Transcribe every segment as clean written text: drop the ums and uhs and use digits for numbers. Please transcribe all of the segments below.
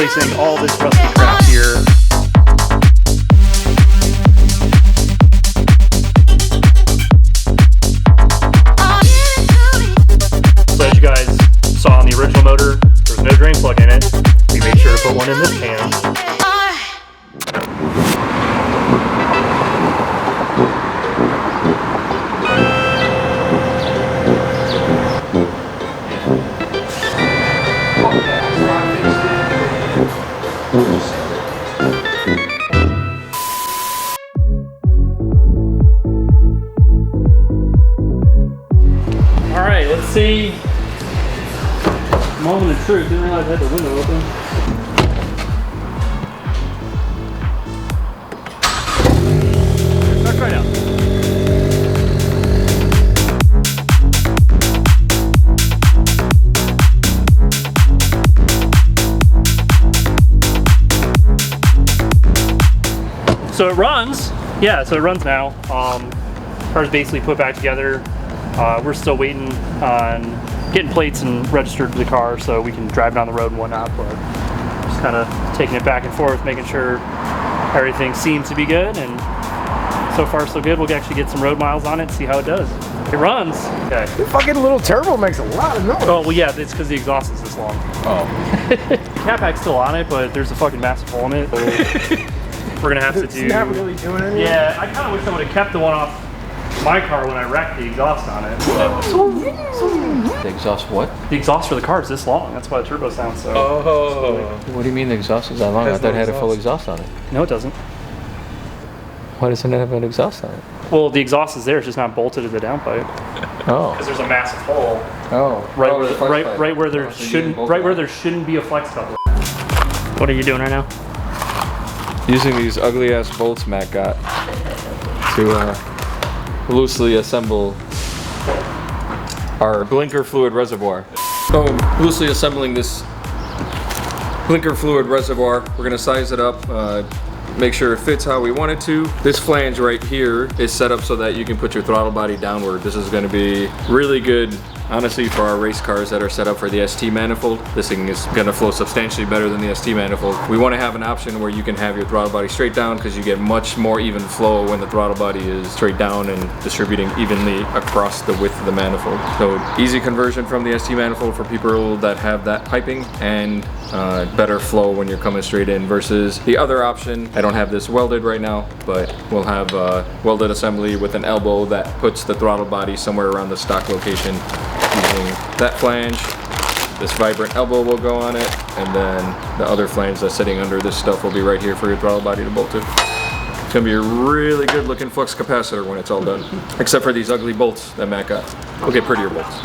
replacing all this rusty crap here. So as you guys saw on the original motor, there's no drain plug in it. We made sure to put one in this can. Alright, let's see. Moment of truth, didn't realize I had the window open. Start right out. So it runs. Yeah, so it runs now. Car's basically put back together. We're still waiting on getting plates and registered to the car so we can drive down the road and whatnot, but just kind of taking it back and forth, making sure everything seems to be good, and so far so good. We'll actually get some road miles on it and see how it does. It runs. Okay. The fucking little turbo makes a lot of noise. Oh, well, yeah, it's because the exhaust is this long. Oh. Cat pack's still on it, but there's a fucking massive hole in it. So we're gonna have to do. It's not really doing anything. Yeah, I kind of wish I would have kept the one off my car when I wrecked the exhaust on it. The exhaust what? The exhaust for the car is this long. That's why the turbo sounds so. Oh. What do you mean the exhaust is that long? I thought it had a full exhaust on it. No, it doesn't. Why doesn't it have an exhaust on it? Well, the exhaust is there. It's just not bolted to the downpipe. Oh. Because there's a massive hole. Oh. Right where there shouldn't be a flex coupler. What are you doing right now? Using these ugly ass bolts Matt got to loosely assemble our blinker fluid reservoir. So loosely assembling this blinker fluid reservoir. We're gonna size it up, make sure it fits how we want it to. This flange right here is set up so that you can put your throttle body downward. This is gonna be really good, honestly, for our race cars that are set up for the ST manifold. This thing is gonna flow substantially better than the ST manifold. We wanna have an option where you can have your throttle body straight down because you get much more even flow when the throttle body is straight down and distributing evenly across the width of the manifold. So easy conversion from the ST manifold for people that have that piping, and better flow when you're coming straight in versus the other option. I don't have this welded right now, but we'll have a welded assembly with an elbow that puts the throttle body somewhere around the stock location. Using that flange, this vibrant elbow will go on it, and then the other flange that's sitting under this stuff will be right here for your throttle body to bolt to. It's gonna be a really good looking flux capacitor when it's all done. Except for these ugly bolts that Matt got. We'll get prettier bolts.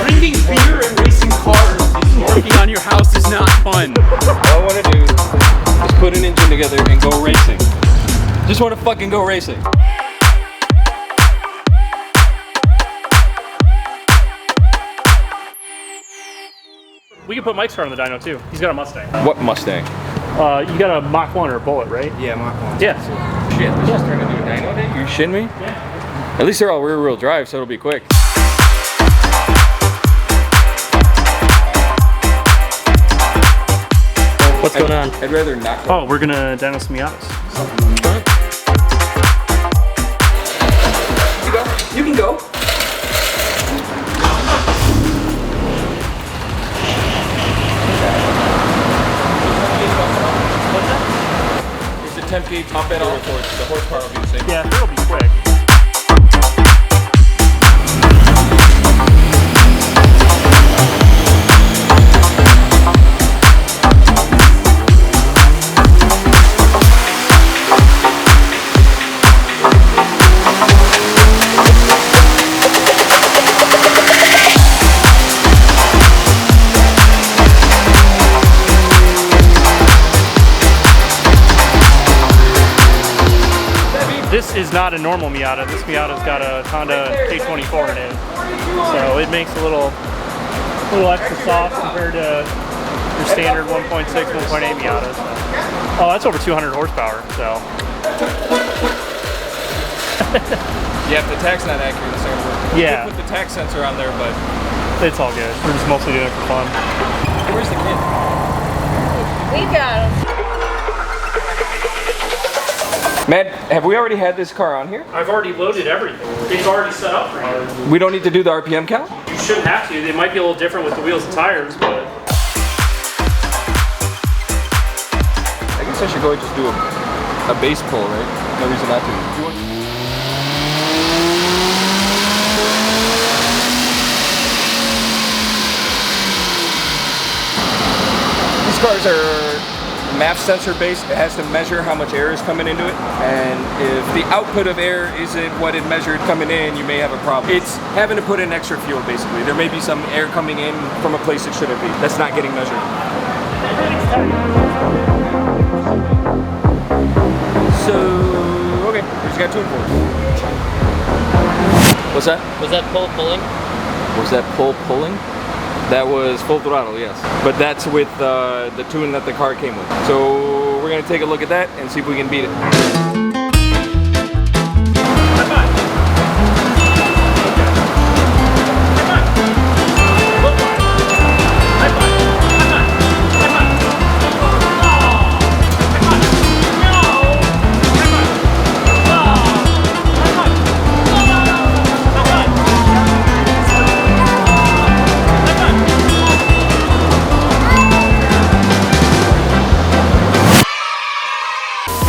Drinking beer and racing cars working on your house is not fun. All I want to do is put an engine together and go racing. Just want to fucking go racing. We can put Mike's car on the dyno too. He's got a Mustang. What Mustang? You got a Mach 1 or a Bullet, right? Yeah, Mach 1. Yeah. Shit, this is turning into a dyno day? You shitting me? Yeah. At least they're all rear wheel drive, so it'll be quick. What's going on? I'd rather not go. Oh, we're gonna dyno some Miatas. You go. You can go. It's a temp gauge top end on the horsepower will be the same. Yeah, it'll be quick. This is not a normal Miata. This Miata's got a Honda K24 in it, so it makes a little extra soft compared to your standard 1.6, 1.8 Miata. So. Oh, that's over 200 horsepower. So Yeah, if the tach's not accurate, it's not gonna work. Yeah. We put the tach sensor on there, but It's all good. We're just mostly doing it for fun. where's the kid? We got him. Matt, have we already had this car on here? I've already loaded everything. It's already set up for you. We don't need to do the RPM count? You shouldn't have to. They might be a little different with the wheels and tires, but I guess I should go and just do a base pull, right? No reason not to. These cars are MAF sensor based. It has to measure how much air is coming into it, and if the output of air isn't what it measured coming in, you may have a problem. It's having to put in extra fuel basically. There may be some air coming in from a place it shouldn't be. That's not getting measured. So, okay, we just got tuned for it. What's that? Was that pull pulling? Was that pull pulling? That was full throttle, yes. But that's with the tune that the car came with. So we're gonna take a look at that and see if we can beat it.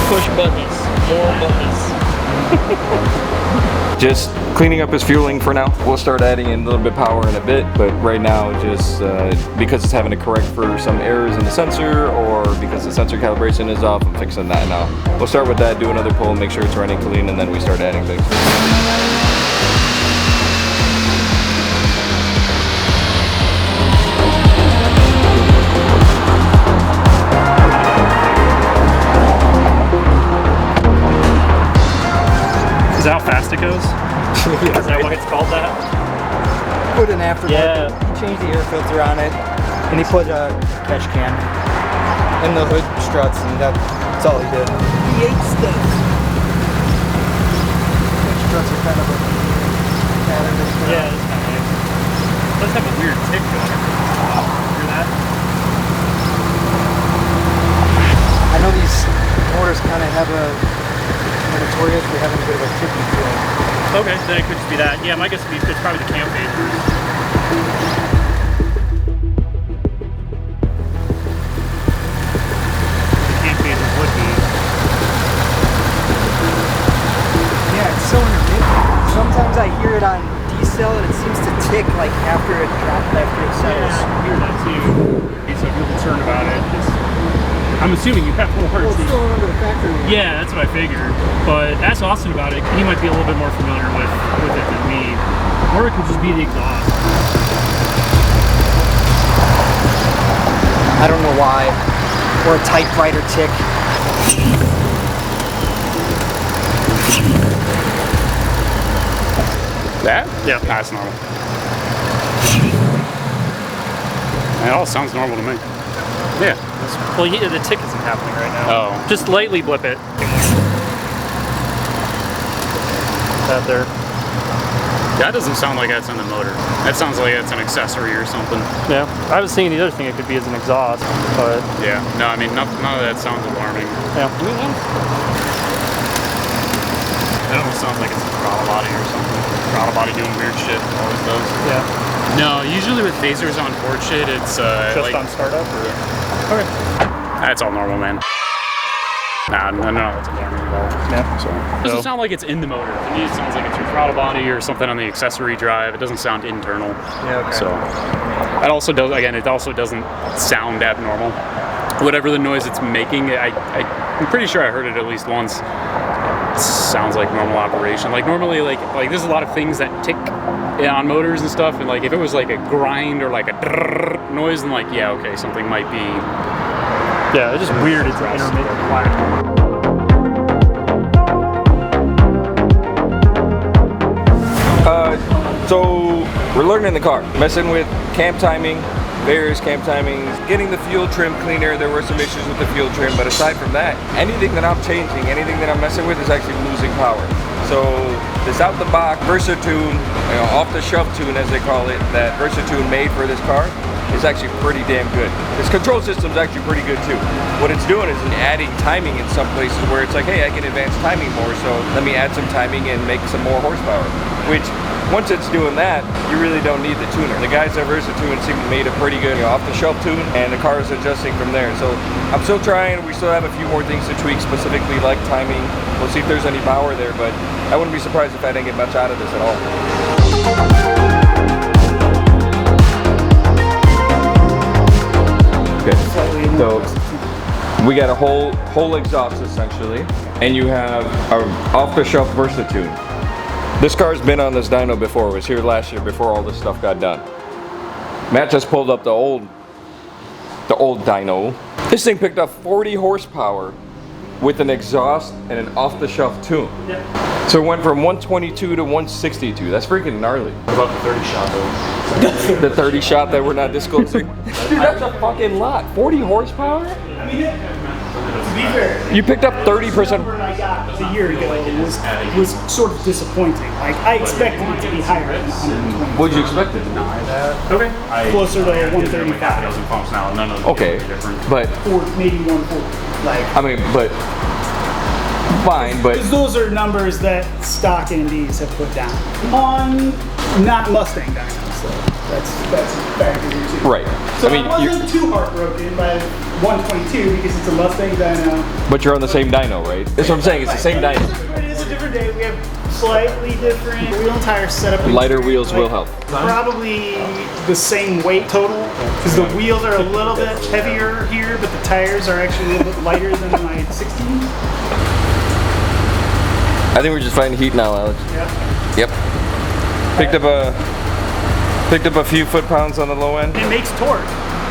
Push buttons. More buttons. Just cleaning up his fueling for now. We'll start adding in a little bit of power in a bit, but right now just because it's having to correct for some errors in the sensor or because the sensor calibration is off, I'm fixing that now. We'll start with that, do another pull, make sure it's running clean, and then we start adding things. is that how fast it goes? Is that why it's called that? Put an aftermarket, Yeah. changed the air filter on it, and he put a catch can in the hood struts, and that's all he did. V8 studs. Struts are kind of a pattern that he put Yeah, on. it's kind of nice. It does have a weird tick going every once in a while. Hear that? I know these motors kind of have a notorious for having a bit of a tippy feel. Okay, then it could just be that. Yeah, my guess would be it's probably the cam phasers. The cam phasers would be. Yeah, it's so intermittent. Sometimes I hear it on D-cell and it seems to tick like after it settles. I hear that too. So if you're concerned about it, I'm assuming you have a Well, warranty. it's still under the factory. Yeah, that's what I figured. But ask Austin about it. He might be a little bit more familiar with it than me. Or it could just be the exhaust. I don't know why. Or a typewriter tick. That? Yeah. That's normal. It all sounds normal to me. Yeah. Well, the tick isn't happening right now. Oh. Just lightly blip it. That there. That doesn't sound like that's in the motor. That sounds like it's an accessory or something. Yeah. I was thinking the other thing it could be is an exhaust, but Yeah. No, I mean, none of that sounds alarming. yeah. That almost sounds like it's a throttle body or something. Throttle body doing weird shit. Always does. Yeah. No, usually with phasers on Ford shit, it's Just like, on startup or okay. That's all normal, man. Nah, no, that's alarming at all. yeah. So it doesn't sound like it's in the motor. To me, it sounds like it's your throttle body or something on the accessory drive. It doesn't sound internal. Yeah, okay. So that also does. Again, it also doesn't sound abnormal. Whatever the noise it's making, I'm pretty sure I heard it at least once. It sounds like normal operation. Like normally, like there's a lot of things that tick on motors and stuff. And like if it was like a grind or like a drrrr noise, then like yeah, okay, something might be. Yeah, it's just weird. It's an intermittent clack. So we're learning the car, messing with cam timing, various cam timings, getting the fuel trim cleaner. There were some issues with the fuel trim, but aside from that, anything that I'm changing, anything that I'm messing with is actually losing power. So this out the box Versatune, off-the-shelf tune as they call it, that Versatune made for this car is actually pretty damn good. This control system is actually pretty good too. What it's doing is adding timing in some places where it's like, hey, I can advance timing more, so let me add some timing and make some more horsepower. Which, once it's doing that, you really don't need the tuner. The guys at Versatune seem to made a pretty good off-the-shelf tune, and the car is adjusting from there. So I'm still trying. We still have a few more things to tweak, specifically like timing. We'll see if there's any power there, but I wouldn't be surprised if I didn't get much out of this at all. Okay, so we got a whole exhaust essentially, and you have an off-the-shelf Versatune. This car's been on this dyno before. It was here last year before all this stuff got done. Matt just pulled up the old dyno. This thing picked up 40 horsepower with an exhaust and an off-the-shelf tune. Yep. So it went from 122 to 162. That's freaking gnarly. What about the 30 shot though? The 30 shot that we're not disclosing. Dude, that's a fucking lot. 40 horsepower? I mean, to be fair, You picked up 30%. the number I got a year ago was sort of disappointing. Like, I expected it to be higher than 120. What'd you expect it to be? Okay. Closer to 135. Those pumps now. None of them Okay, are different. but Or maybe 140. Like, I mean, but fine, but because those are numbers that stock NDs have put down on not Mustang dynos. So that's a factor here too. right. So I mean, I wasn't too heartbroken by 122 because it's a Mustang dyno. but you're on the same dyno, right? That's what I'm saying. It's the same dyno. It is a different day. We have slightly different wheel and tire setup. Lighter wheels will help. Probably the same weight total because the wheels are a little bit heavier here, but the tires are actually a little bit lighter than my 16. I think we're just finding heat now, Alex. Yeah. Yep. Picked up a few foot-pounds on the low end. It makes torque,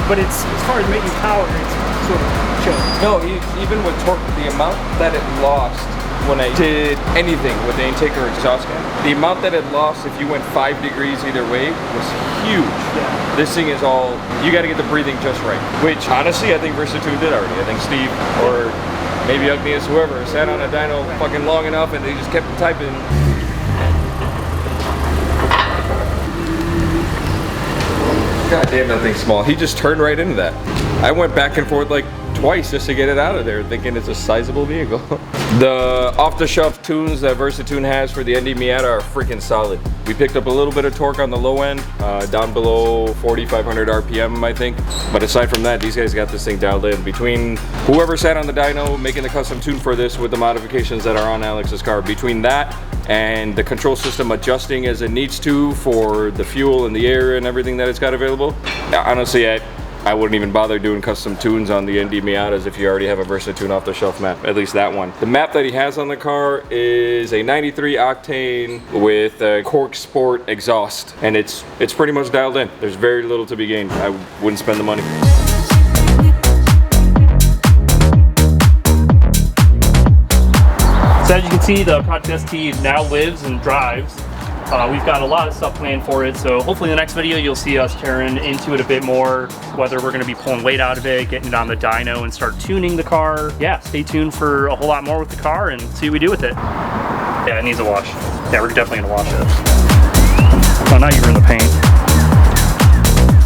but it's as far as making power, it's sort of chill. No, even with torque, the amount that it lost when I did anything with the intake or exhaust fan, the amount that it lost if you went 5 degrees either way was huge. Yeah. This thing is all, you got to get the breathing just right. Which, honestly, I think Versatune did already. I think Steve or maybe Agnias, whoever, sat on a dyno fucking long enough and they just kept typing. God damn, that thing's small. He just turned right into that. I went back and forth like twice just to get it out of there, thinking it's a sizable vehicle. The off-the-shelf tunes that Versatune has for the ND Miata are freaking solid. We picked up a little bit of torque on the low end, down below 4,500 RPM, I think. But aside from that, these guys got this thing dialed in. Between whoever sat on the dyno making the custom tune for this with the modifications that are on Alex's car, between that and the control system adjusting as it needs to for the fuel and the air and everything that it's got available, honestly, I wouldn't even bother doing custom tunes on the ND Miatas if you already have a Versatune off-the-shelf map, at least that one. The map that he has on the car is a 93 octane with a Cork Sport exhaust, and it's pretty much dialed in. There's very little to be gained. I wouldn't spend the money. So as you can see, the Project ST now lives and drives. We've got a lot of stuff planned for it, so hopefully in the next video you'll see us tearing into it a bit more, whether we're going to be pulling weight out of it, getting it on the dyno and start tuning the car. Yeah, stay tuned for a whole lot more with the car and see what we do with it. Yeah, it needs a wash. Yeah, we're definitely going to wash it. Oh, now you're in the paint.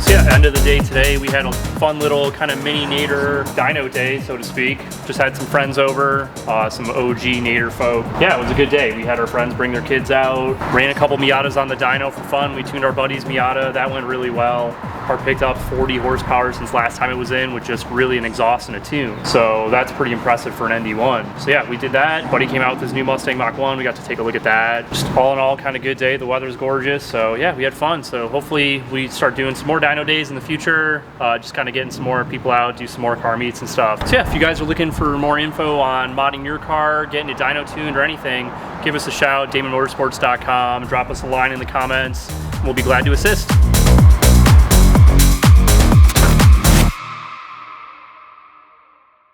So yeah, end of the day today, we had a fun little kind of mini Nader dyno day, so to speak. Just had some friends over, some OG Nader folk. Yeah, it was a good day. We had our friends bring their kids out, ran a couple Miatas on the dyno for fun. We tuned our buddy's Miata. That went really well. Car picked up 40 horsepower since last time it was in with just really an exhaust and a tune. So that's pretty impressive for an ND1. So yeah, we did that. Buddy came out with his new Mustang Mach-1. We got to take a look at that. Just all in all, kind of good day. The weather's gorgeous. So yeah, we had fun. So hopefully we start doing some more dyno days in the future. Just kind of getting some more people out, do some more car meets and stuff. So yeah, if you guys are looking for more info on modding your car, getting it dyno tuned or anything, give us a shout, DamonMotorsports.com. Drop us a line in the comments. We'll be glad to assist.